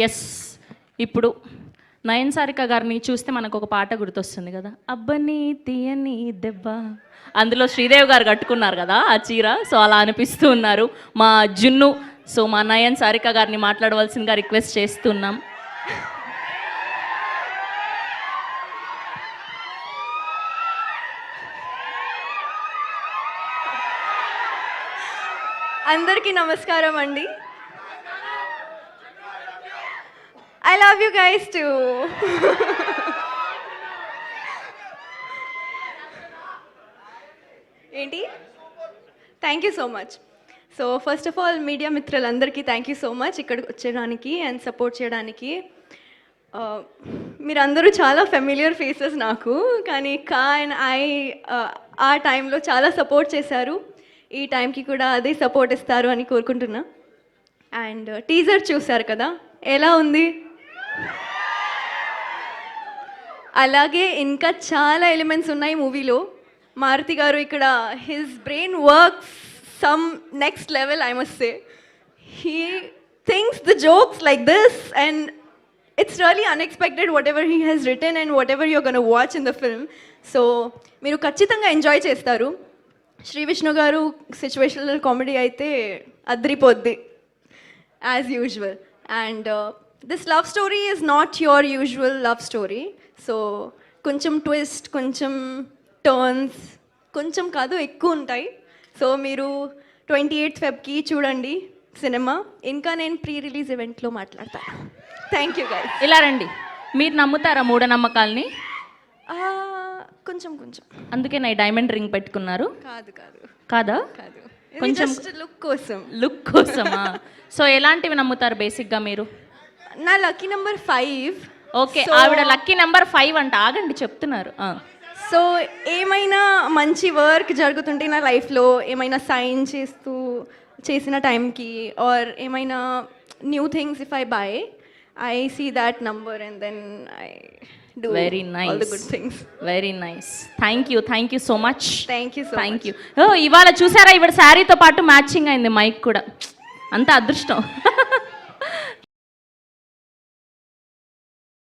Yes, ఇప్పుడు నయన్ సారిక గారిని చూస్తే మనకు ఒక పాట గుర్తొస్తుంది కదా, అబ్బని తీయని దెబ్బ. అందులో శ్రీదేవి గారు కట్టుకున్నారు కదా ఆ చీర, సో అలా అనిపిస్తూ ఉన్నారు మా జున్ను. సో మా నయన్ సారిక గారిని మాట్లాడవలసిందిగా రిక్వెస్ట్ చేస్తున్నాం. అందరికీ నమస్కారం అండి. I love you guys too. ఏంటి? Thank you so much. So first of all media మిత్రులందరికీ థ్యాంక్ యూ సో మచ్ ఇక్కడికి వచ్చేయడానికి అండ్ సపోర్ట్ చేయడానికి. మీరందరూ చాలా ఫెమిలియర్ ఫేసెస్ నాకు, కానీ కా అండ్ ఐ ఆ టైంలో చాలా సపోర్ట్ చేశారు. ఈ టైంకి కూడా అదే సపోర్ట్ ఇస్తారు అని కోరుకుంటున్నా. అండ్ టీజర్ చూశారు కదా, ఎలా ఉంది? అలాగే ఇంకా చాలా ఎలిమెంట్స్ ఉన్నాయి మూవీలో. మారుతి గారు ఇక్కడ his brain works some next level, I must say. He thinks the jokes like this and it's really unexpected whatever he has written and whatever you're going to watch in the film. So మీరు ఖచ్చితంగా enjoy చేస్తారు. శ్రీ విష్ణు గారు situational comedy అయితే అద్రిపోద్ది as usual. And this love story is not your usual love story. So కొంచెం twist, కొంచెం turns, కొంచెం కాదు ఎక్కువ ఉంటాయి. సో మీరు 28th Febకి చూడండి సినిమా. ఇంకా నేను ప్రీ రిలీజ్ ఈవెంట్లో మాట్లాడతాను. Thank you guys. ఇలా రండి. మీరు నమ్ముతారా మూఢనమ్మకాల్ని? కొంచెం కొంచెం. అందుకే నా డైమండ్ రింగ్ పెట్టుకున్నారు? కాదు కాదు. కాదా? కాదు, కొంచెం లుక్ కోసం. లుక్ కోసమా? సో ఎలాంటివి నమ్ముతారు బేసిక్గా మీరు? నా లక్కీ నెంబర్ 5. ఓకే, ఆవిడ లక్కీ నెంబర్ 5 అంట. ఆగండి, చెప్తున్నారు. సో ఏమైనా మంచి వర్క్ జరుగుతుంటే నా లైఫ్లో, ఏమైనా సైన్ చేసిన టైంకి ఆర్ ఏమైనా new things if I by, I see that number and then I do very nice, all the good things. Very nice. Thank you so much. Thank you so Thank much. you. ఇవాళ చూసారా, ఇవాళ శారీతో పాటు matching అయింది mic కూడా. అంత అదృష్టం.